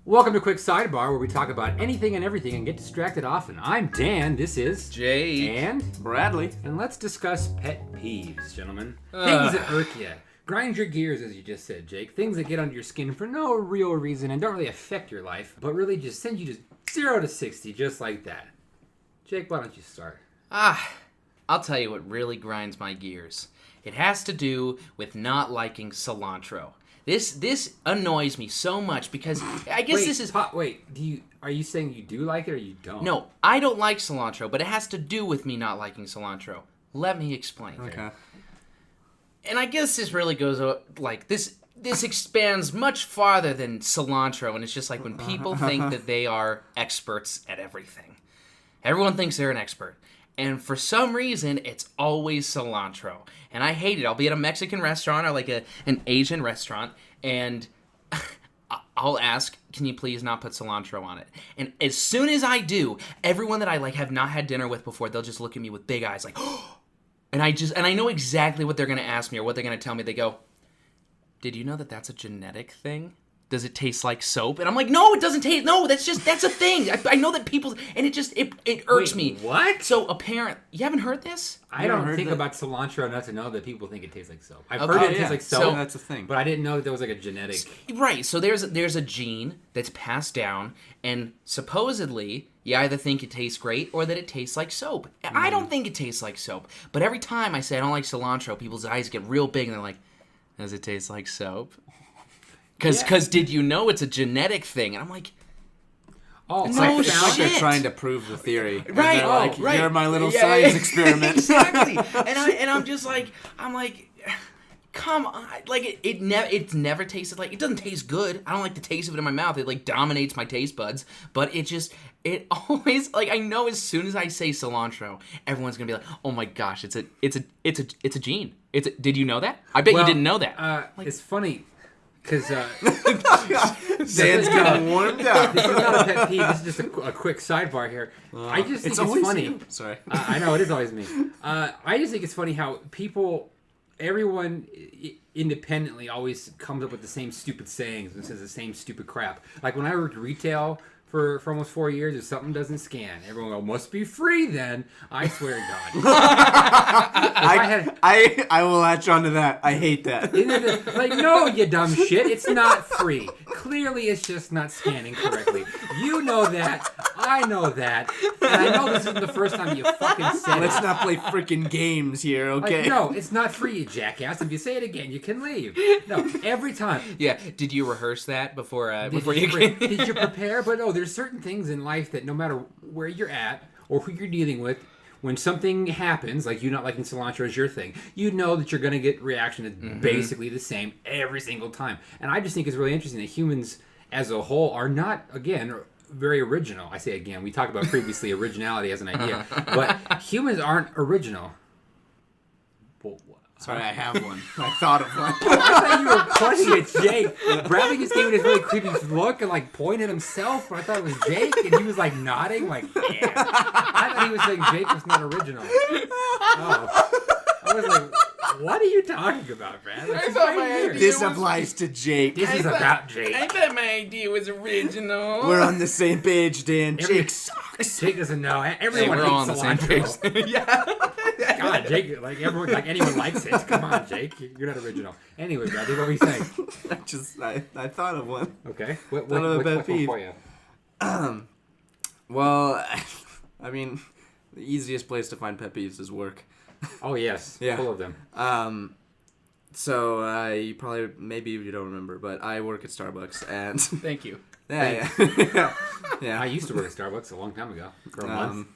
Welcome to Quick Sidebar, where we talk about anything and everything and get distracted often. I'm Dan, this is Jay and Bradley. And let's discuss pet peeves, gentlemen. Things that irk you. Grind your gears, as you just said, Jake. Things that get under your skin for no real reason and don't really affect your life, but really just send you to 0 to 60, just like that. Jake, why don't you start? I'll tell you what really grinds my gears. It has to do with not liking cilantro. This annoys me so much because I guess this is... Are you saying you do like it or you don't? No, I don't like cilantro, but it has to do with me not liking cilantro. Let me explain. Okay. And I guess this really goes like this expands much farther than cilantro, and it's just like when people think that they are experts at everything. Everyone thinks they're an expert. And for some reason, it's always cilantro. And I hate it. I'll be at a Mexican restaurant or like an Asian restaurant, and I'll ask, can you please not put cilantro on it? And as soon as I do, everyone that I like have not had dinner with before, they'll just look at me with big eyes like, oh! And I know exactly what they're going to ask me or what they're going to tell me. They go, did you know that that's a genetic thing? Does it taste like soap? And I'm like, no, it doesn't taste. No, that's a thing. I know that people, and it irks me. What? So you haven't heard this? I don't think about cilantro enough to know that people think it tastes like soap. I've heard it tastes like soap. So that's a thing. But I didn't know that there was like a genetic. Right. So there's a gene that's passed down, and supposedly you either think it tastes great or that it tastes like soap. I don't think it tastes like soap. But every time I say I don't like cilantro, people's eyes get real big, and they're like, does it taste like soap? Because did you know it's a genetic thing? And I'm like, it's no like shit. they're trying to prove the theory. Right. Right. You're my little science experiment. Exactly. and I'm just like, come on. Like, it never tasted like, it doesn't taste good. I don't like the taste of it in my mouth. It, like, dominates my taste buds. But it always, like, I know as soon as I say cilantro, everyone's going to be like, oh my gosh, it's a gene. Did you know that? I bet you didn't know that. It's funny. Because Dan's getting warmed up. This is not a pet peeve. This is just a quick sidebar here. I just think it's funny. You. Sorry. I know, it is always me. I just think it's funny how everyone independently always comes up with the same stupid sayings and says the same stupid crap. Like when I worked retail for almost 4 years, if something doesn't scan, everyone go, must be free then. I swear to God. I will latch onto that. I hate that. Like, no, you dumb shit. It's not free. Clearly, it's just not scanning correctly. You know that. I know that. And I know this isn't the first time you fucking said it. Let's not play freaking games here, okay? Like, no, it's not free, you jackass. If you say it again, you can leave. No, every time. Yeah, did you rehearse that before you came? Did you prepare? But no, there's certain things in life that no matter where you're at or who you're dealing with, when something happens, like you not liking cilantro is your thing, you know that you're going to get reaction that's basically the same every single time. And I just think it's really interesting that humans as a whole are not, again, very original. I say again, we talked about previously originality as an idea, but humans aren't original. Sorry, I have one. I thought of one. I thought you were pointing at Jake. Bradley just gave me this really creepy look and like pointed at himself, but I thought it was Jake, and he was like nodding, like, yeah. I thought he was saying Jake was not original. Oh. I was like, what are you talking about, Brad? This applies to Jake. This is about Jake. I thought my idea was original. We're on the same page, Dan. Jake sucks. Jake doesn't know. Everyone hates on cilantro. the same page. Yeah. God, Jake, like everyone, like anyone likes it. Come on, Jake, you're not original. Anyway, Brad, what were you saying? I thought of one. Okay. What's pet peeve for you? Well, I mean, the easiest place to find pet peeves is work. Oh yes, yeah, full of them. So maybe you don't remember, but I work at Starbucks, and thank you. Yeah. I used to work at Starbucks a long time ago for a month.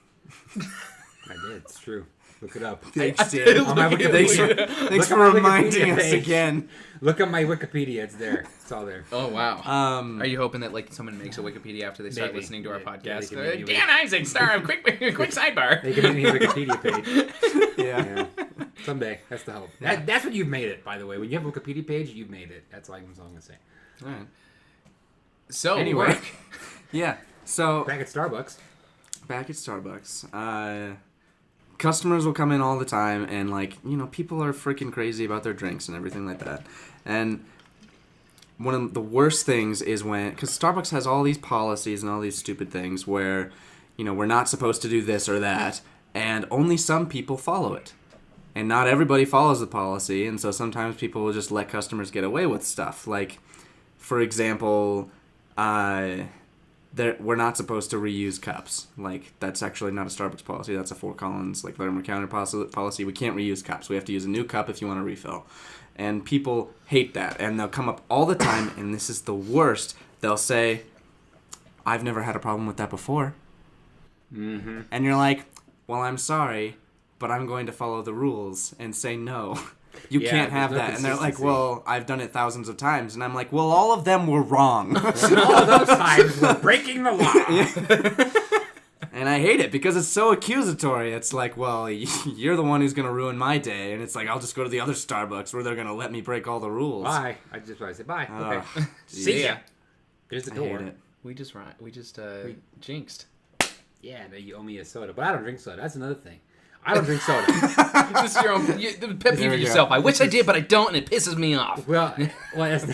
I did. It's true. Look it up. Thanks, Dan. Thanks for reminding us again. Look at my Wikipedia. It's there. It's all there. Oh, wow. Are you hoping that like someone makes a Wikipedia after they start listening to our podcast? Dan Isaac, star of Quick Sidebar. They can make me a Wikipedia page. Yeah. Someday. That's the hope. That's what you've made it, by the way. When you have a Wikipedia page, you've made it. That's all I'm going to say. All right. So, anyway. Yeah. So Back at Starbucks. Customers will come in all the time, and, like, you know, people are freaking crazy about their drinks and everything like that. And one of the worst things is when, because Starbucks has all these policies and all these stupid things where, we're not supposed to do this or that, and only some people follow it. And not everybody follows the policy, and so sometimes people will just let customers get away with stuff. Like, for example, we're not supposed to reuse cups. Like, that's actually not a Starbucks policy. That's a Fort Collins, like, Larimer County policy. We can't reuse cups. We have to use a new cup if you want to refill. And people hate that, and they'll come up all the time, and this is the worst. They'll say, I've never had a problem with that before. Mm-hmm. And you're like, well, I'm sorry, but I'm going to follow the rules and say no. You can't have no that. And they're like, well, I've done it thousands of times. And I'm like, well, all of them were wrong. All of those times we're breaking the law. And I hate it because it's so accusatory. It's like, well, you're the one who's going to ruin my day. And it's like, I'll just go to the other Starbucks where they're going to let me break all the rules. Bye. I just want to say bye. Okay. See ya. There's the door. I hate it. We just jinxed. Yeah, no, you owe me a soda. But I don't drink soda. That's another thing. I don't drink soda. This is your own the pet peeve of yourself. I wish I did, but I don't, and it pisses me off. Well, that's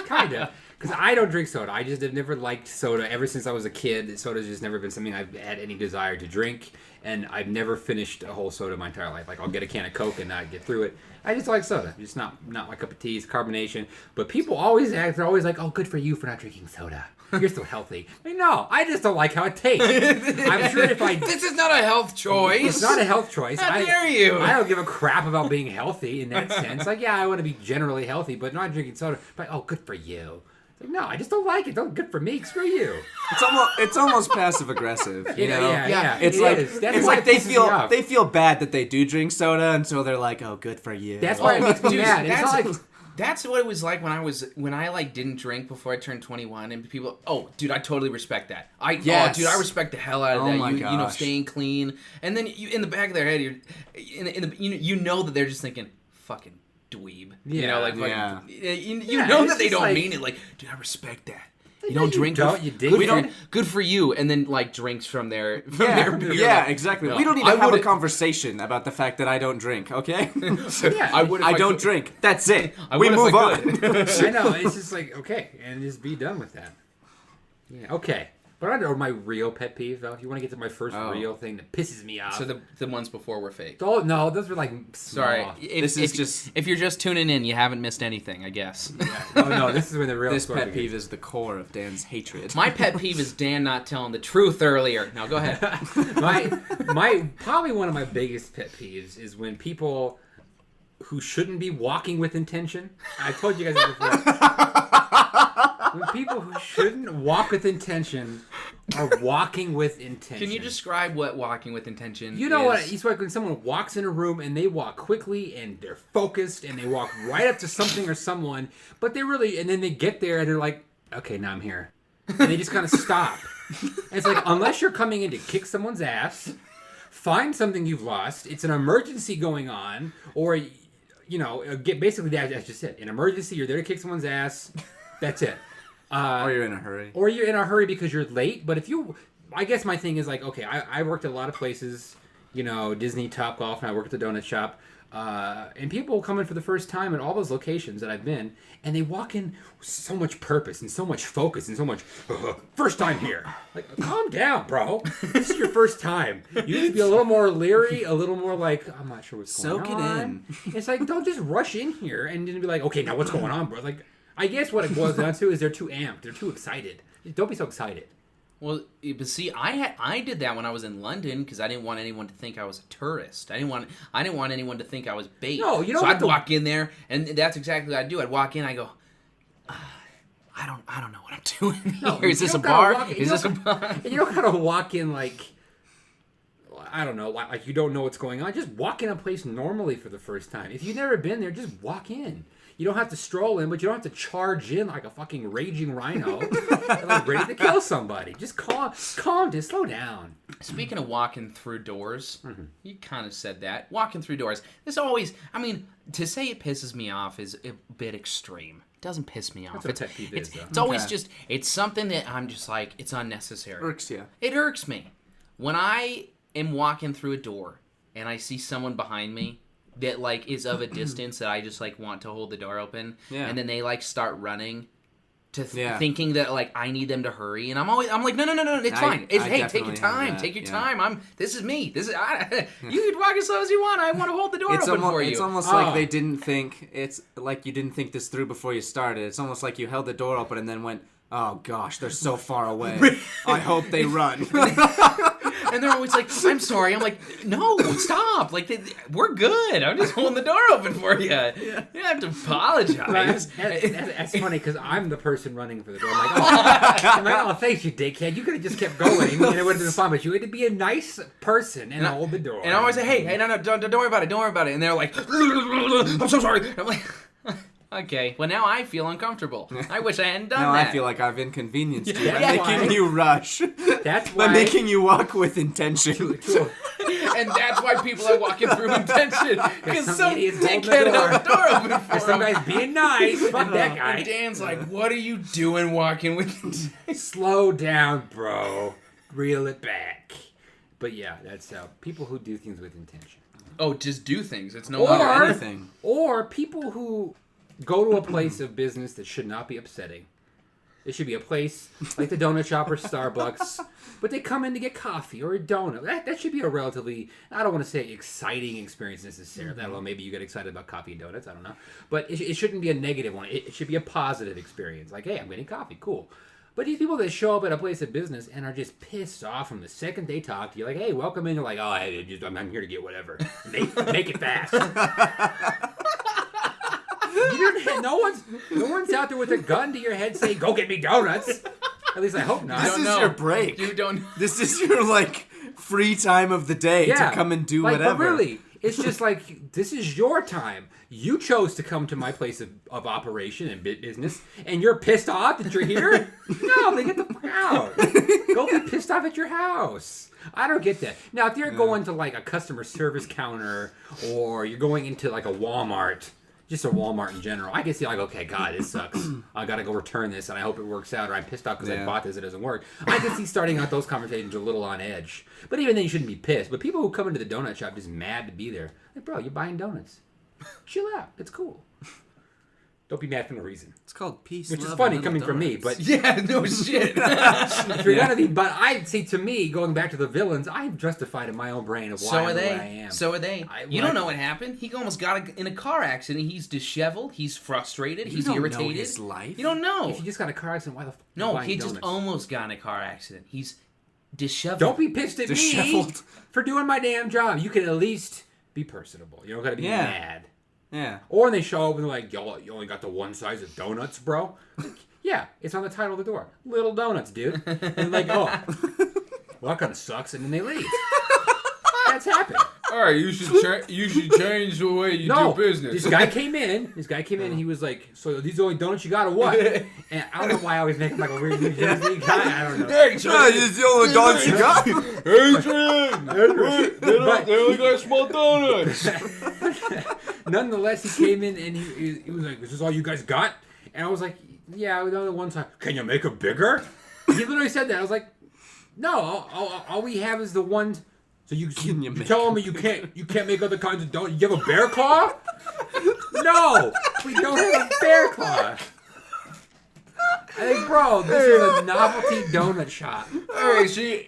kind of. Because I don't drink soda. I just have never liked soda ever since I was a kid. Soda's just never been something I've had any desire to drink. And I've never finished a whole soda my entire life. Like, I'll get a can of Coke and not get through it. I just like soda. Just not my cup of tea. It's carbonation. But people always act, they're always like, oh, good for you for not drinking soda. You're so healthy. Like, no, I just don't like how it tastes. I'm sure if I... This is not a health choice. It's not a health choice. How dare you? I don't give a crap about being healthy in that sense. Like, yeah, I want to be generally healthy, but not drinking soda. But, oh, good for you. Like, no, I just don't like it. Don't good for me. Screw you. It's almost passive aggressive. You know? Yeah. It's like they feel bad that they do drink soda, and so they're like, oh, good for you. That's why it makes me mad. It's not like... That's what it was like when I like didn't drink before I turned 21, and people, oh, dude, I totally respect that. I respect the hell out of that. You know, staying clean, and then you in the back of their head, you're you know that they're just thinking, fucking dweeb. Yeah, you know, like yeah. you know that they don't mean it. Like, dude, I respect that. You don't drink. Good for you. And then like drinks from their beer. Yeah, exactly. We don't even have a conversation about the fact that I don't drink. Okay. I don't drink. That's it. We move on. I know. It's just like okay, and just be done with that. Yeah. Okay. But I know my real pet peeve, though. If you want to get to my first real thing that pisses me off. So the ones before were fake. Oh, no. Those were like small. Sorry. If you're just tuning in, you haven't missed anything, I guess. Yeah. Oh, no. This is when the real This pet peeve is the core of Dan's hatred. My pet peeve is Dan not telling the truth earlier. Now, go ahead. my probably one of my biggest pet peeves is when people who shouldn't be walking with intention. I told you guys this before. When people who shouldn't walk with intention are walking with intention. Can you describe what walking with intention is? You know what? It's like when someone walks in a room and they walk quickly and they're focused and they walk right up to something or someone, but they really, and then they get there and they're like, okay, now I'm here. And they just kind of stop. And it's like, unless you're coming in to kick someone's ass, find something you've lost, it's an emergency going on, or, you know, basically that's just it. An emergency, you're there to kick someone's ass, that's it. Or you're in a hurry. Or you're in a hurry because you're late. But if you... I guess my thing is like, okay, I worked at a lot of places, you know, Disney, Topgolf, and I worked at the donut shop. And people come in for the first time at all those locations that I've been, and they walk in with so much purpose and so much focus and so much, first time here. Like, calm down, bro. This is your first time. You need to be a little more leery, a little more like, I'm not sure what's going on. Soak it in. It's like, don't just rush in here and then be like, okay, now what's going on, bro? Like, I guess what it boils down to is they're too amped. They're too excited. Don't be so excited. Well, but see, I did that when I was in London because I didn't want anyone to think I was a tourist. I didn't want anyone to think I was bait. No, you don't. So I'd walk in there, and that's exactly what I'd do. I'd walk in, I go, I don't know what I'm doing here. No, is this a bar? Is this a bar? And you don't gotta walk in like, I don't know, like you don't know what's going on. Just walk in a place normally for the first time. If you've never been there, just walk in. You don't have to stroll in, but you don't have to charge in like a fucking raging rhino, like ready to kill somebody. Just calm, just slow down. Speaking of walking through doors, you kind of said that. Walking through doors. This always, I mean, to say it pisses me off is a bit extreme. It doesn't piss me off. That's what pet peeve is, though. It's always just, it's something that I'm just like, it's unnecessary. Irks you. It irks me. When I am walking through a door and I see someone behind me, that like is of a distance that I just like want to hold the door open, and then they like start running. Thinking that like I need them to hurry, and I'm like no, it's fine. Hey, take your time. This is me. You can walk as slow as you want. I want to hold the door open for you. It's almost like they didn't think. It's like you didn't think this through before you started. It's almost like you held the door open and then went, oh gosh, they're so far away. I hope they run. And they're always like, I'm sorry. I'm like, no, stop. Like, we're good. I'm just holding the door open for you. You don't have to apologize. That's funny because I'm the person running for the door. I'm like, oh, thanks, you dickhead. You could have just kept going and it would have been fine. But you had to be a nice person and hold the door. And I always say, hey, no, don't worry about it. Don't worry about it. And they're like, I'm so sorry. I'm like... Okay, well now I feel uncomfortable. I wish I hadn't done that. Now I feel like I've inconvenienced you by making you rush. That's why. By making you walk with intention. And that's why people are walking through intention. Because some dickhead held the door open for some guy's being nice. Fuck that guy. And Dan's like, what are you doing walking with intention? Slow down, bro. Reel it back. But yeah, that's people who do things with intention. Oh, just do things. It's no longer anything. Or people who go to a place of business that should not be upsetting. It should be a place like the donut shop or Starbucks, but they come in to get coffee or a donut. That should be a relatively, I don't want to say exciting experience necessarily. I don't know, maybe you get excited about coffee and donuts, I don't know. But it shouldn't be a negative one. It should be a positive experience. Like, hey, I'm getting coffee, cool. But these people that show up at a place of business and are just pissed off from the second they talk to you, like, hey, welcome in. You're like, oh, hey, I'm here to get whatever. Make it fast. No one's out there with a gun to your head saying, go get me donuts. At least I hope not. This is your break. This is your, like, free time of the day to come and do whatever. But really, it's just like, this is your time. You chose to come to my place of operation and business, and you're pissed off that you're here? No, then get the fuck out. Go be pissed off at your house. I don't get that. Now, if you're going to, like, a customer service counter, or you're going into, like, a Walmart... Just a Walmart in general. I can see like, okay, God, this sucks. I got to go return this, and I hope it works out, or I'm pissed off because I bought this, it doesn't work. I can see starting out those conversations a little on edge. But even then, you shouldn't be pissed. But people who come into the donut shop just mad to be there, like, bro, you're buying donuts. Chill out. It's cool. Don't be mad for no reason. It's called peace, which love, is funny and coming donuts. from me, but yeah, no shit. If you're gonna be, but I'd say to me, going back to the villains, I've justified in my own brain of why I'm the way I am. So are they. You don't know what happened. He almost got in a car accident. He's disheveled. He's frustrated. He's irritated. Know his life. You don't know. If you just got a car accident, why the fuck? No, he just almost got in a car accident. He's disheveled. Don't be pissed at me for doing my damn job. You can at least be personable. You don't gotta be mad. Yeah. Or when they show up and they're like, yo, you only got the one size of donuts, bro? Like, yeah, it's on the title of the door. Little donuts, dude. And like, oh, well, that kind of sucks. And then they leave. That's happened. All right, you should change the way you do business. This guy came in and he was like, so these are the only donuts you got or what? And I don't know why I always make him like a weird New Jersey guy. I don't know. Hey, these the only donuts you got? Adrian! They only got small donuts. Nonetheless, he came in and he was like, is this all you guys got? And I was like, yeah, we only one time. Can you make them bigger? He literally said that. I was like, no, all we have is the one. So you tell me you can't make other kinds of donuts. You have a bear claw? No, we don't have a bear claw. I think, bro, this is a novelty donut shop. All right, so you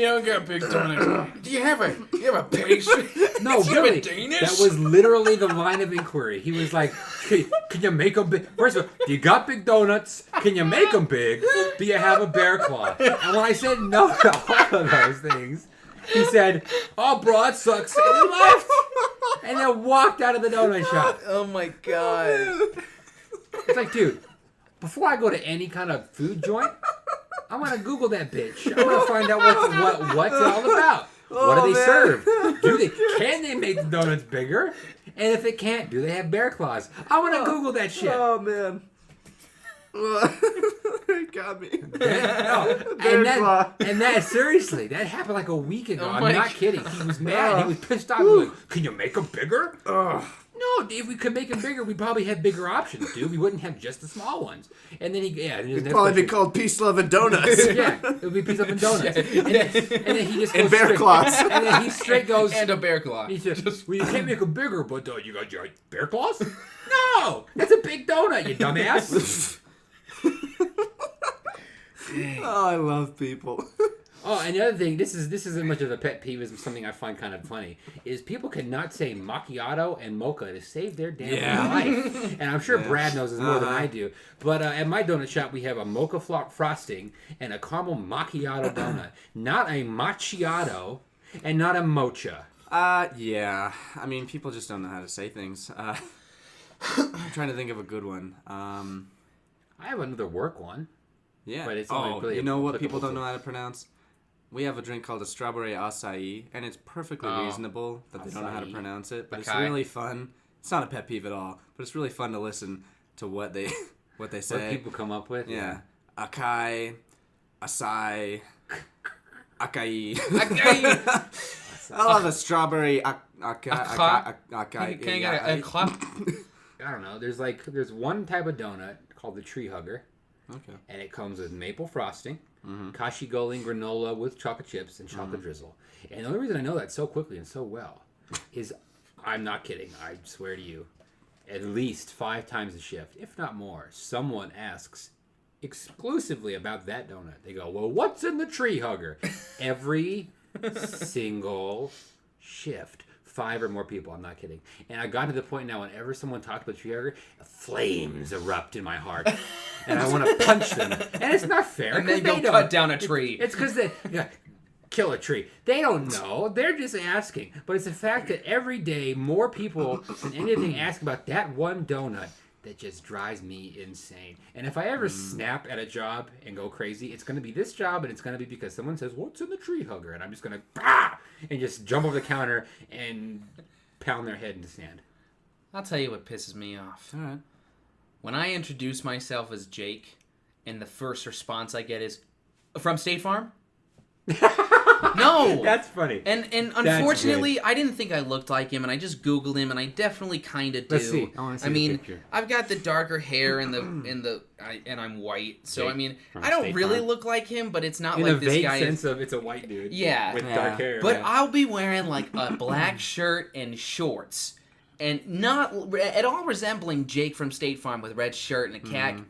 don't got big donuts. Do you have a pastry? No, really. Danish? That was literally the line of inquiry. He was like, can you make them big? First of all, do you got big donuts? Can you make them big? Do you have a bear claw? And when I said no to all of those things, he said, oh, bro, that sucks. And he left. And then walked out of the donut shop. Oh, my God. It's like, dude, before I go to any kind of food joint, I'm going to Google that bitch. I'm going to find out what's it all about. What do they serve? Can they make the donuts bigger? And if it can't, do they have bear claws? I want to Google that shit. Oh, man. It got me. And that seriously, that happened like a week ago. I'm not kidding. He was mad. He was pissed off. He was like, can you make them bigger? No, if we could make them bigger, we'd probably have bigger options, dude. We wouldn't have just the small ones. And then It'd probably be called Peace, Love, and Donuts. Yeah, it would be Peace Love and Donuts. And then he just goes And bear straight, claws. And then he straight goes... And a bear claw. He says, well, you can't make them bigger, but you got your bear claws? No! That's a big donut, you dumbass! Oh, I love people. Oh, and the other thing, this isn't much of a pet peeve, it's something I find kind of funny, is people cannot say macchiato and mocha to save their damn life. And I'm sure Brad knows this more than I do. But at my donut shop, we have a mocha frosting and a caramel macchiato donut. Not a macchiato and not a mocha. Yeah. I mean, people just don't know how to say things. I'm trying to think of a good one. I have another work one. Yeah. But it's only really you know what people applicable don't know how to pronounce? We have a drink called a strawberry acai, and it's perfectly reasonable that they don't know how to pronounce it, but it's really fun. It's not a pet peeve at all, but it's really fun to listen to what they say. What people come up with. Yeah. Acai, acai, acai. I love a strawberry acai. Can you get a clap? I don't know. There's one type of donut called the tree hugger. Okay. And it comes with maple frosting, kashi golden granola with chocolate chips, and chocolate drizzle. And the only reason I know that so quickly and so well is, I'm not kidding, I swear to you, at least 5 times a shift, if not more, someone asks exclusively about that donut. They go, well, what's in the tree hugger? Every single shift. 5 or more people, I'm not kidding. And I got to the point now, whenever someone talked about tree hugger, flames erupt in my heart. And I want to punch them. And it's not fair. And then go cut down a tree. It's because they kill a tree. They don't know. They're just asking. But it's the fact that every day more people than anything ask about that one donut that just drives me insane. And if I ever snap at a job and go crazy, it's going to be this job, and it's going to be because someone says, what's in the tree hugger? And I'm just going to, and just jump over the counter and pound their head into sand. I'll tell you what pisses me off. All right. When I introduce myself as Jake, and the first response I get is, from State Farm? No! That's funny. And unfortunately, I didn't think I looked like him, and I just Googled him, and I definitely kind of do. Let's see. I want to see the picture. I've got the darker hair and I'm white, so Jake I mean, from I don't State really Farm. look like him, but it's not In like a this vague guy sense is. of it's a white dude. Yeah. With dark hair. But I'll be wearing like a black shirt and shorts, and not at all resembling Jake from State Farm with red shirt and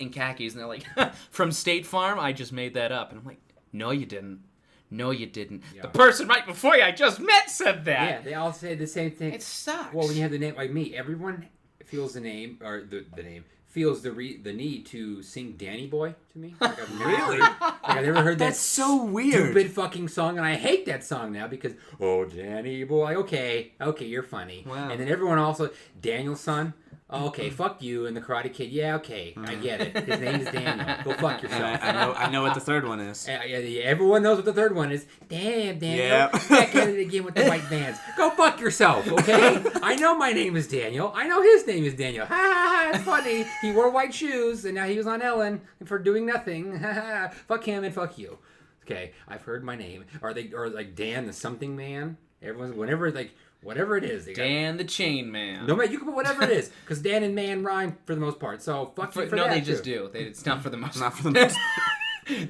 and khakis, and they're like, from State Farm? I just made that up, and I'm like, no, you didn't. No, you didn't. Yeah. The person right before you I just met said that. Yeah, they all say the same thing. It sucks. Well, when you have the name like me, everyone feels the name, or the name, feels the need to sing Danny Boy to me. Like Really? I've never heard that. That's so weird. Stupid fucking song, and I hate that song now because, oh, Danny Boy, okay, you're funny. Wow. And then everyone also, Daniel's son, okay, fuck you, and the Karate Kid, yeah, okay, I get it. His name is Daniel. Go fuck yourself. I know what the third one is. Everyone knows what the third one is. Damn, Daniel. Yep. Back at it again with the white vans. Go fuck yourself, okay? I know my name is Daniel. I know his name is Daniel. Ha ha ha, it's funny. He wore white shoes, and now he was on Ellen for doing nothing. Ha ha. Fuck him and fuck you. Okay, I've heard my name. Or like Dan the something man. Everyone's, whenever, like, whatever it is. They Dan the Chain Man. No, man, you can put whatever it is. Because Dan and man rhyme for the most part. So, fuck you for no, that, they too. just do. It's not for the most Not for the most.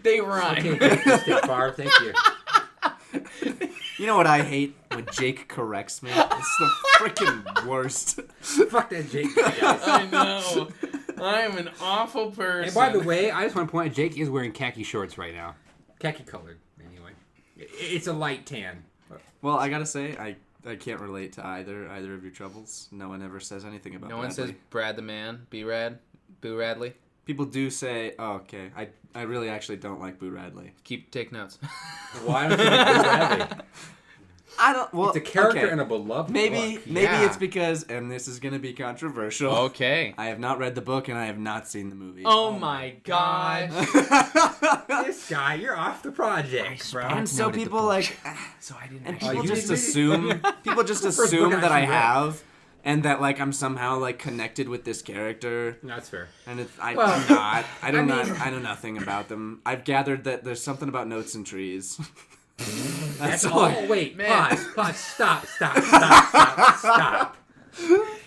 They rhyme. Okay, thank you, State Farm. Thank you. You know what I hate? When Jake corrects me. It's the freaking worst. Fuck that Jake guy, guys. I know. I'm an awful person. And by the way, I just want to point out, Jake is wearing khaki shorts right now. Khaki colored, anyway. It's a light tan. Well, I gotta say, I can't relate to either of your troubles. No one ever says anything about no one Bradley. says Brad the Man, B-Rad, Boo Radley. People do say, oh, okay, I really actually don't like Boo Radley. Take notes. Why don't you like Boo Radley? I don't, well, It's a character okay. in a beloved Maybe book. Yeah. it's because, and this is gonna be controversial. Okay. I have not read the book and I have not seen the movie. Oh my god. This guy, you're off the project, bro. And so people like, So I didn't and actually. people you just didn't- assume, first book I that I actually read. have, and that like I'm somehow like connected with this character. No, that's fair. And it's, Well, I'm not. I I mean- know nothing about them. I've gathered that there's something about notes and trees. That's all. all. Wait, Man. pause, stop.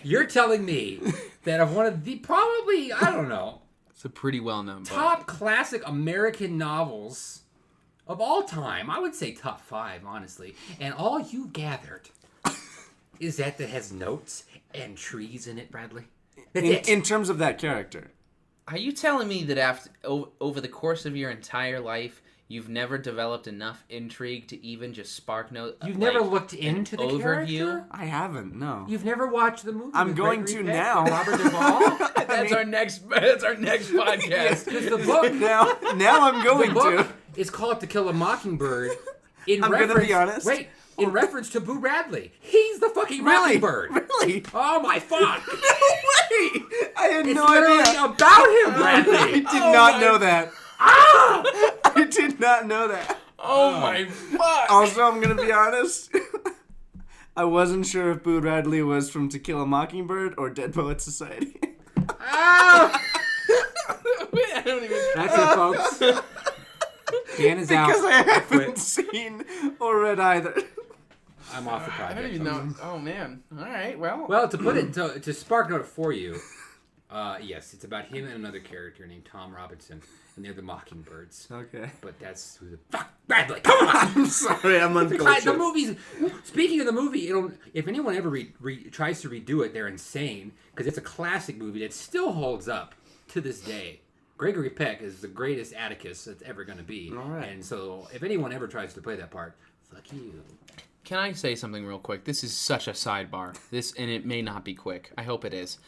You're telling me that of one of the probably, I don't know, It's a pretty well-known book. top classic American novels of all time. I would say top 5, honestly. And all you gathered is that has notes and trees in it, Bradley. That's it. In terms of that character. Are you telling me that over the course of your entire life, you've never developed enough intrigue to even just spark You've never looked into the overview? character? I haven't, no. You've never watched the movie? I'm with going Gregory to Peck now. and Robert Duvall? That's our next podcast. Because the book, now I'm going the book to. is called To Kill a Mockingbird. I'm gonna be honest. Wait, in reference to Boo Bradley. He's the fucking Mockingbird. Really? Oh my fuck! No way! I had It's no literally idea. about him, I Bradley. did not know that. Ah! I did not know that. Oh my fuck! Also, I'm gonna be honest. I wasn't sure if Boo Radley was from To Kill a Mockingbird or Dead Poets Society. Ah! I don't even. That's it, folks. Dan is out. Because I quit. haven't seen or read either. I'm off the I project. don't even know. Oh man. All right. Well, to put it to spark note for you, yes, it's about him and another character named Tom Robinson, and they're the Mockingbirds. Okay. But that's who the fuck Bradley. Come on. I'm sorry, I'm The uncultured. movies. Speaking of the movie, if anyone ever tries to redo it, they're insane because it's a classic movie that still holds up to this day. Gregory Peck is the greatest Atticus that's ever going to be. All right. And so, if anyone ever tries to play that part, fuck you. Can I say something real quick? This is such a sidebar. And it may not be quick. I hope it is.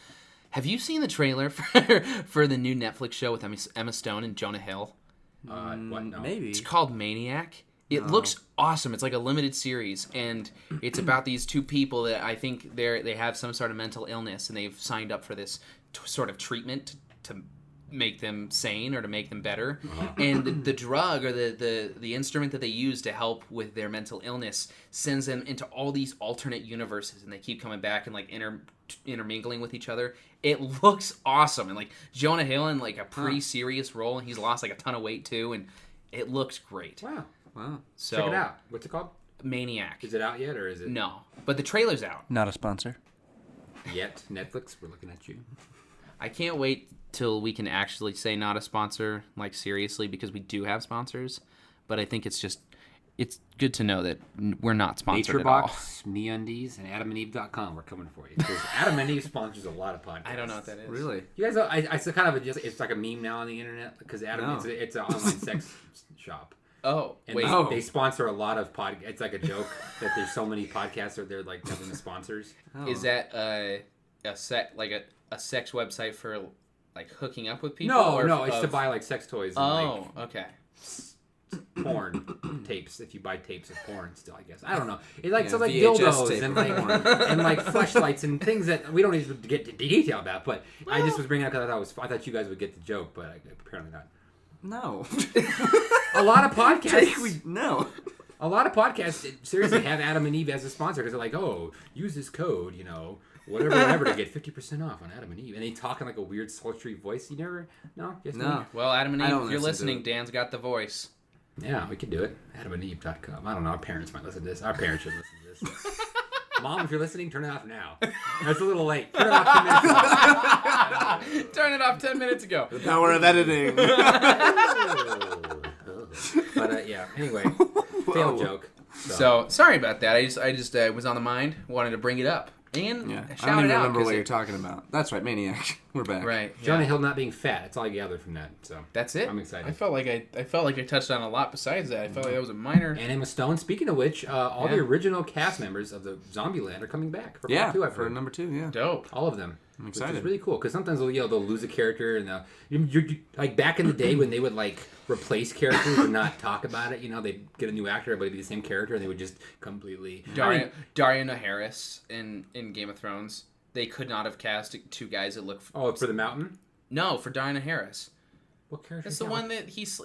Have you seen the trailer for the new Netflix show with Emma Stone and Jonah Hill? What? No. Maybe. It's called Maniac. It looks awesome. It's like a limited series, and it's about these two people that I think they have some sort of mental illness, and they've signed up for this sort of treatment to make them sane or to make them better. And the drug or the instrument that they use to help with their mental illness sends them into all these alternate universes, and they keep coming back and like intermingling with each other. It looks awesome, and like Jonah Hill in like a pretty serious role, and he's lost like a ton of weight too, and it looks great. Wow. So Check it out. What's it called? Maniac. Is it out yet, or is it No, but the trailer's out. Not a sponsor. yet? Netflix, we're looking at you. I can't wait till we can actually say not a sponsor, like seriously, because we do have sponsors. But I think it's good to know that we're not sponsored at all. NatureBox, MeUndies, and AdamandEve.com. We're coming for you. Because Adam and Eve sponsors a lot of podcasts. I don't know what that is. Really? You guys, it's kind of it's like a meme now on the internet because Adam, it's an online sex shop. Oh, And wait. they sponsor a lot of It's like a joke that there's so many podcasts that they're like having the sponsors. Is that a sex website for like hooking up with people? No, it's to buy like sex toys and okay. porn tapes. If you buy tapes of porn, still, I guess. I don't know. It's like VHS dildos tape and of like porn. and like fleshlights and things that we don't need to get to detail about. But I just was bringing it up because I thought you guys would get the joke, but apparently not. No. A lot of podcasts. No. A lot of podcasts seriously have Adam and Eve as a sponsor because they're like, oh, use this code, whatever to get 50% off on Adam and Eve, and they talk in like a weird sultry voice. You never, no, yes, No. Well, Adam and I Eve, don't if you're listen to listening, it. Dan's got the voice. Yeah, we can do it. AdamandEve.com. I don't know. Our parents might listen to this. Our parents should listen to this. Mom, if you're listening, turn it off now. It's a little late. Turn it off 10 minutes ago. Turn it off 10 minutes ago. The power of editing. But yeah. Anyway, fail joke. So sorry about that. I just was on the mind. Wanted to bring it up and Yeah. I shout don't it even out. remember 'cause what you're talking about. That's right, Maniac. We're back. Right. Yeah. Jonah Hill not being fat. That's all I gathered from that. So That's it. I'm excited. I felt like I touched on a lot besides that. I felt like that was a minor. And Emma Stone. Speaking of which, all the original cast members of the Zombieland are coming back for part 2. I've for heard. number 2, yeah. Dope. All of them. I'm Which excited. is really cool because sometimes they'll lose a character and you like back in the day when they would like replace characters and not talk about it. They'd get a new actor but it'd be the same character and they would just completely. Daria Harris in Game of Thrones. They could not have cast two guys that look. For the Mountain. No, for Daria Harris. What character? That's the one that he's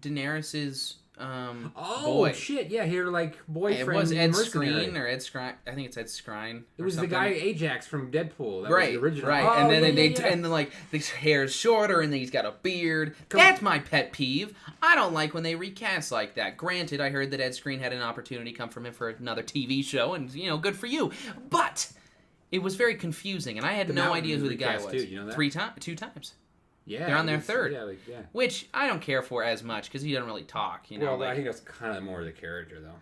Daenerys's Oh boy. shit! Yeah, here like boyfriend. It was Ed mercenary. Skrein or Ed Skrein. I think it's Ed Skrein. It was the guy Ajax from Deadpool. That Right, was the original. right, Oh, and then yeah. and then like his hair's shorter, and then he's got a beard. That's my pet peeve. I don't like when they recast like that. Granted, I heard that Ed Skrein had an opportunity come from him for another TV show, and good for you. But It was very confusing, and I had no idea who the guy was. Too, you know that? 2 times. Yeah, They're on their third. Yeah. Which I don't care for as much because he doesn't really talk. You know, Well, I think that's kind of more the character, though.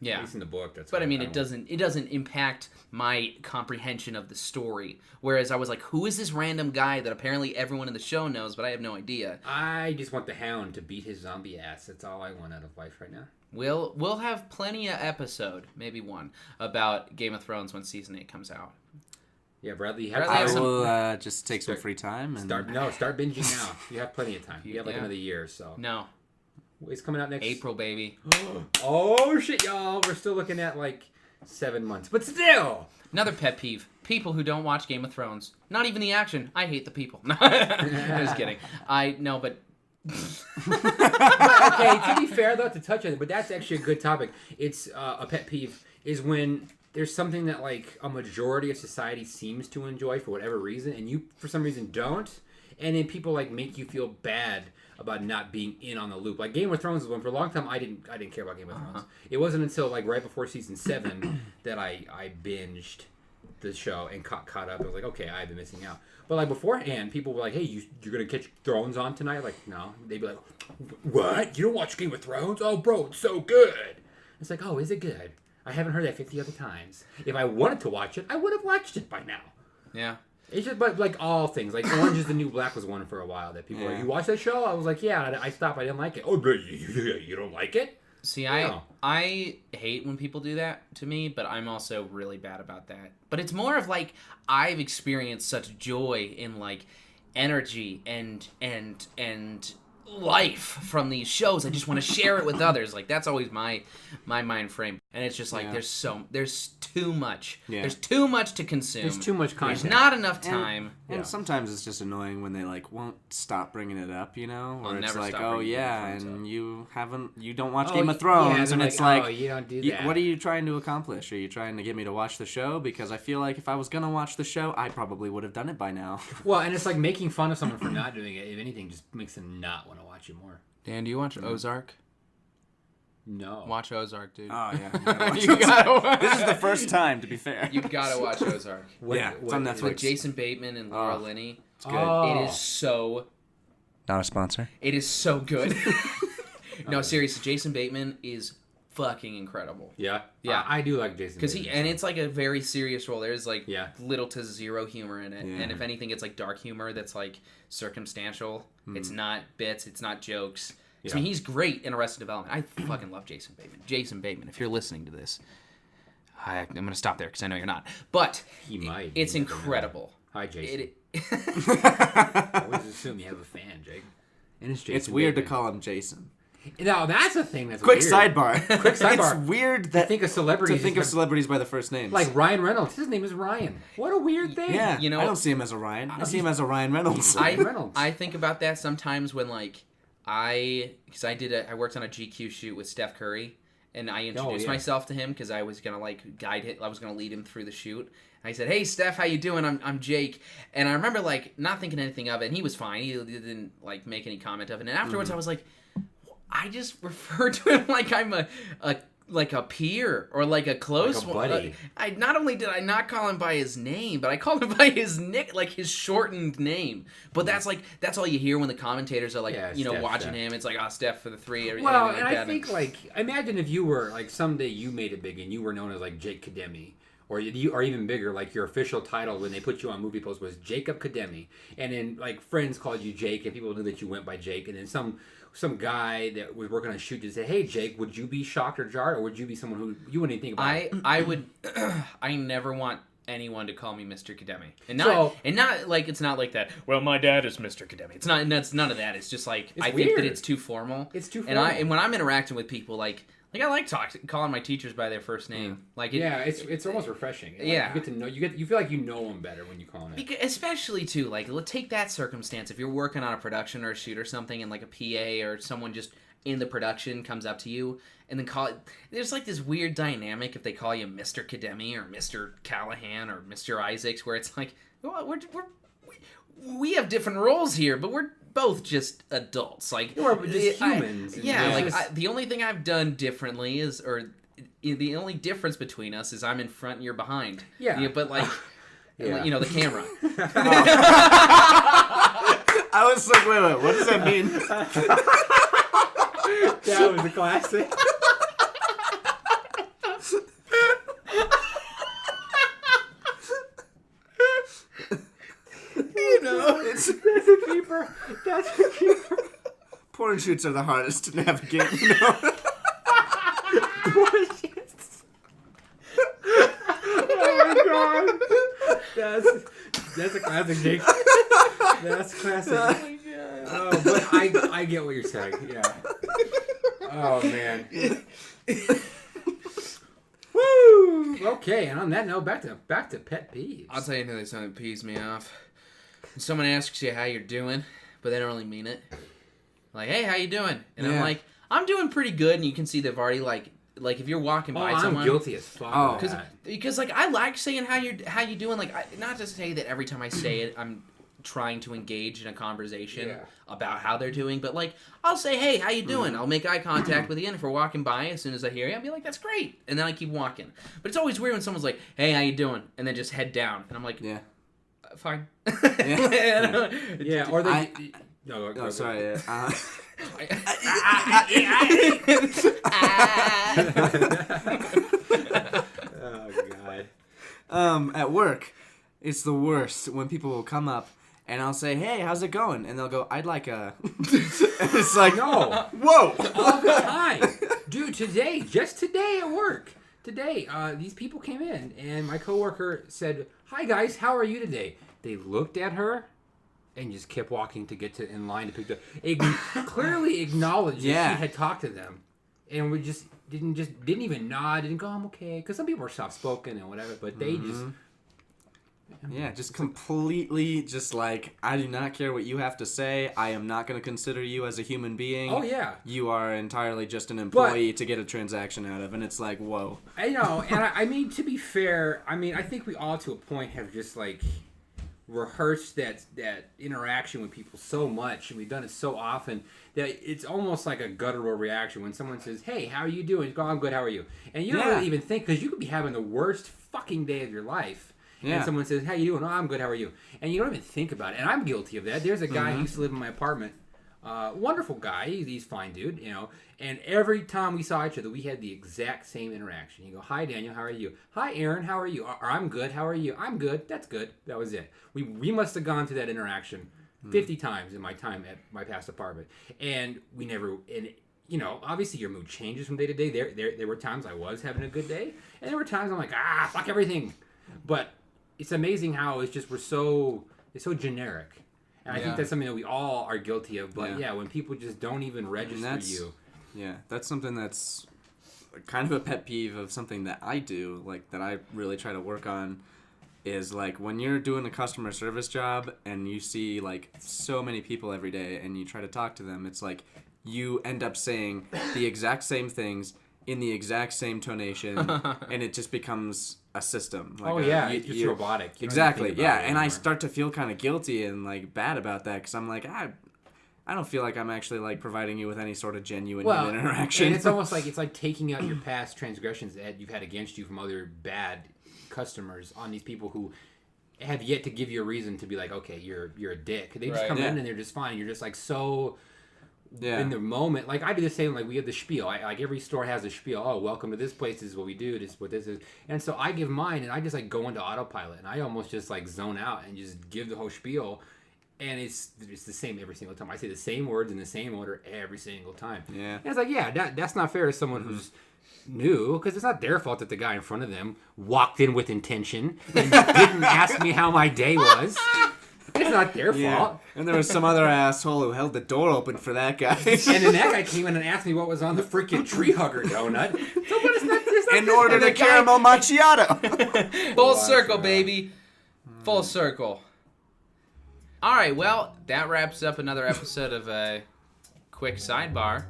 Yeah. At least in the book, that's. But I mean, it doesn't impact my comprehension of the story. Whereas I was like, who is this random guy that apparently everyone in the show knows, but I have no idea. I just want the Hound to beat his zombie ass. That's all I want out of life right now. We'll have plenty of episode, maybe one, about Game of Thrones when season 8 comes out. Yeah, Bradley. I will just take some free time and start binging now. You have plenty of time. You have like another year, so. No. It's coming out next April, baby. Oh shit, y'all! We're still looking at like 7 months, but still. Another pet peeve: people who don't watch Game of Thrones. Not even the action. I hate the people. No, I'm just kidding. But. Okay, to be fair though, to touch on it, but that's actually a good topic. It's a pet peeve is when there's something that like a majority of society seems to enjoy for whatever reason, and you for some reason don't, and then people like make you feel bad about not being in on the loop. Like Game of Thrones is one. For a long time I didn't care about Game of Thrones. It wasn't until like right before season 7 that I binged the show and caught up. I was like, okay, I've been missing out. But like beforehand, people were like, hey, you're gonna catch Thrones on tonight? Like, no. They'd be like, what? You don't watch Game of Thrones? Oh bro, it's so good. It's like, oh, is it good? I haven't heard that 50 other times. If I wanted to watch it, I would have watched it by now. Yeah. It's just, but like all things, like Orange is the New Black was one for a while that people were like, you watch that show? I was like, yeah, I stopped. I didn't like it. Oh, but you don't like it? See, No. I hate when people do that to me, but I'm also really bad about that. But it's more of like I've experienced such joy in like energy and life from these shows. I just want to share it with others. Like that's always my mind frame. And it's just like there's too much. Yeah. There's too much to consume. There's too much content. There's not enough time. And sometimes it's just annoying when they like won't stop bringing it up, you know? Or I'll it's never like, stop oh bringing yeah, Game of Thrones and you don't watch Oh, Game of yeah, Thrones, and and it's like, like, oh, you don't do that. What are you trying to accomplish? Are you trying to get me to watch the show? Because I feel like if I was gonna watch the show, I probably would have done it by now. Well, and it's like making fun of someone for not doing it. If anything, just makes them not want to watch it more. Dan, do you watch Ozark? No. Watch Ozark, dude. Oh yeah, You gotta watch. This is the first time, to be fair. You gotta watch Ozark. It's on Netflix. With Jason Bateman and Laura Linney. It's good. Oh. It is so. Not a sponsor. It is so good. No, seriously, Jason Bateman is fucking incredible. Yeah? Yeah. I do like Jason Bateman. And it's like a very serious role. There's like Yeah. little to zero humor in it. Yeah. And if anything, it's like dark humor that's like circumstantial. It's not bits, it's not jokes. I mean, he's great in Arrested Development. I fucking love Jason Bateman. Jason Bateman, if you're listening to this, I'm going to stop there because I know you're not. But He might. it's You never know. incredible. Hi, Jason. It, I always assume you have a fan, Jake. And it's Jason It's weird Bateman. to call him Jason. Now, that's a thing that's Quick weird. sidebar. Quick sidebar. It's weird To that think of celebrities. to think of celebrities by the first names. Like Ryan Reynolds. His name is Ryan. What a weird thing. yeah, you know- I don't see him as a Ryan. I see him as a Ryan Reynolds. Ryan Reynolds. I think about that sometimes when like I worked on a GQ shoot with Steph Curry, and I introduced myself to him because I was gonna like guide him. I was gonna lead him through the shoot. And I said, "Hey Steph, how you doing? I'm Jake." And I remember like not thinking anything of it, and he was fine. He didn't like make any comment of it. And afterwards, I was like, I just refer to him like I'm a peer or like a close Like a buddy. one. I not only did I not call him by his name, but I called him by his like his shortened name. But that's all you hear when the commentators are like, Steph, watching Steph. him. It's like, Steph for the 3. Well, anything and like I that. think, like, imagine if you were, like, someday you made it big and you were known as, like, Jake Kademi. Or you are even bigger, like, your official title when they put you on movie posts was Jacob Kademi. And then, like, friends called you Jake and people knew that you went by Jake. And then some guy that was working on a shoot just said, hey, Jake, would you be shocked or jarred? Or would you be someone who you wouldn't even think about it? I would. I never want anyone to call me Mr. Kademi, and not like it's not like that. Well, my dad is Mr. Kademi. It's not. That's none of that. It's just like I think that it's too formal. It's too And formal. and when I'm interacting with people, like I like calling my teachers by their first name. Like it's almost refreshing. Like, Yeah. you get to know you feel like you know them better when you call them that. Because, especially too, like take that circumstance. If you're working on a production or a shoot or something, and like a PA or someone just in the production comes up to you and then there's like this weird dynamic if they call you Mr. Kademi or Mr. Callahan or Mr. Isaacs, where it's like, well, we have different roles here, but we're both just adults. Like We're just humans. The only thing I've done differently is, or the only difference between us is I'm in front and you're behind. Yeah. But like. Yeah. You know, the camera. I was like, wait, what does that mean? That was a classic. You know, It's, That's a keeper. That's a keeper. porn shoots are the hardest to navigate, you know? Oh my god. That's a classic, Jake. That's classic. oh my God. Oh, but I get what you're saying. Yeah. Oh man. Woo! Okay, and on that note, back to pet peeves. I'll tell you another something that peeves me off. When someone asks you how you're doing, but they don't really mean it. Like, hey, how you doing? And I'm Yeah. like, I'm doing pretty good. And you can see they've already like if you're walking by I'm someone. guilty as fuck. Oh. of that. Because like I like saying how you doing. Like not to say that every time I say it, I'm trying to engage in a conversation about how they're doing, but like I'll say, hey, how you doing? I'll make eye contact with you, and if we're walking by, as soon as I hear you, I'll be like, that's great, and then I keep walking. But it's always weird when someone's like, hey, how you doing? And then just head down, and I'm like, Yeah. Fine. Yeah, or they. No, Oh, sorry. Yeah. Oh god. At work, it's the worst when people will come up and I'll say, hey, how's it going? And they'll go, I'd like a... and it's like, No. whoa! All the time. Dude, just today at work. Today, these people came in and my coworker said, hi guys, how are you today? They looked at her and just kept walking to get to in line to pick the... clearly acknowledged that she had talked to them. And we just didn't even nod, didn't go, I'm okay. Because some people are soft-spoken and whatever, but they just... Yeah, just completely just like, I do not care what you have to say. I am not going to consider you as a human being. Oh, yeah. You are entirely just an employee to get a transaction out of. And it's like, whoa. I know, and I mean, to be fair, I mean, I think we all to a point have just like rehearsed that interaction with people so much, and we've done it so often that it's almost like a guttural reaction when someone says, hey, how are you doing? You go, I'm good, how are you? And you don't really even think, because you could be having the worst fucking day of your life. And someone says, how you doing? Oh, I'm good, how are you? And you don't even think about it. And I'm guilty of that. There's a guy who used to live in my apartment. Wonderful guy. He's fine, dude, you know. And every time we saw each other, we had the exact same interaction. You go, hi, Daniel, how are you? Hi, Aaron, how are you? Or I'm good, how are you? I'm good, that's good. That was it. We must have gone through that interaction 50 times in my time at my past apartment. And we never... And, you know, obviously your mood changes from day to day. There were times I was having a good day. And there were times I'm like, fuck everything. But... it's amazing how it's so generic. And I think that's something that we all are guilty of. But when people just don't even register you. Yeah, that's something that's kind of a pet peeve of something that I do, like that I really try to work on, is like when you're doing a customer service job and you see like so many people every day and you try to talk to them, it's like you end up saying the exact same things in the exact same tonation, and it just becomes a system. Like it's just robotic. You exactly, don't even think about it and I anymore. start to feel kind of guilty and like bad about that because I'm like, I don't feel like I'm actually like providing you with any sort of genuine human interaction. And it's almost like taking out your past transgressions that you've had against you from other bad customers on these people who have yet to give you a reason to be like, okay, you're a dick. They just come in and they're just fine. You're just like so... in the moment, like I do the same. Like we have the spiel. Like every store has a spiel. Oh, welcome to this place. This is what we do. This is what this is. And so I give mine, and I just like go into autopilot, and I almost just like zone out and just give the whole spiel. And it's the same every single time. I say the same words in the same order every single time. Yeah. And it's like, that's not fair to someone who's new, because it's not their fault that the guy in front of them walked in with intention and didn't ask me how my day was. It's not their fault. And there was some other asshole who held the door open for that guy. And then that guy came in and asked me what was on the freaking tree hugger donut. So, but it's not In order to caramel macchiato. Full circle, baby. Full circle. All right, well, that wraps up another episode of a quick sidebar.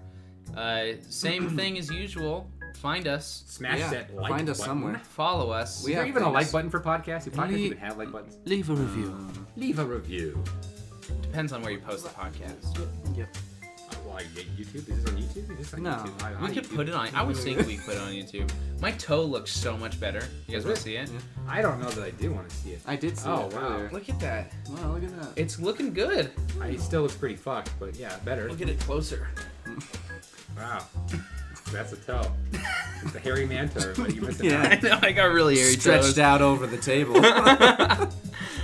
Same thing as usual. Find us. Smash that like Find us button. somewhere. Follow us. Is there even a like button for podcasts? Do podcasts even have like buttons? Leave a review. Leave a review. Depends on where you post the podcast. Yep. Like YouTube? Is this on YouTube? Is this on No. YouTube? We could put it on. I was thinking we could put it on YouTube. My toe looks so much better. You guys want to see it? Yeah. I don't know that I do want to see it. I did see it wow. earlier. Look at that. Wow, look at that. It's looking good. It still looks pretty fucked, but yeah, better. Look at it closer. Wow. That's a toe. It's a hairy man toe. But you missed it. Yeah. I know. I got really hairy Stretched toes. out over the table.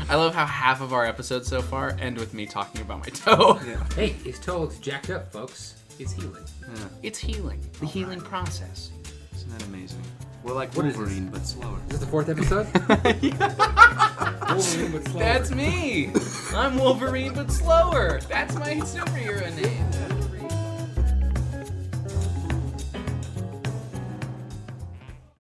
I love how half of our episodes so far end with me talking about my toe. Yeah. Hey, his toe looks jacked up, folks. It's healing. Yeah. It's healing. The healing process. Isn't that amazing? We're like What is Wolverine, but slower. Is this the 4th episode? Wolverine, but slower. That's me. I'm Wolverine, but slower. That's my superhero name.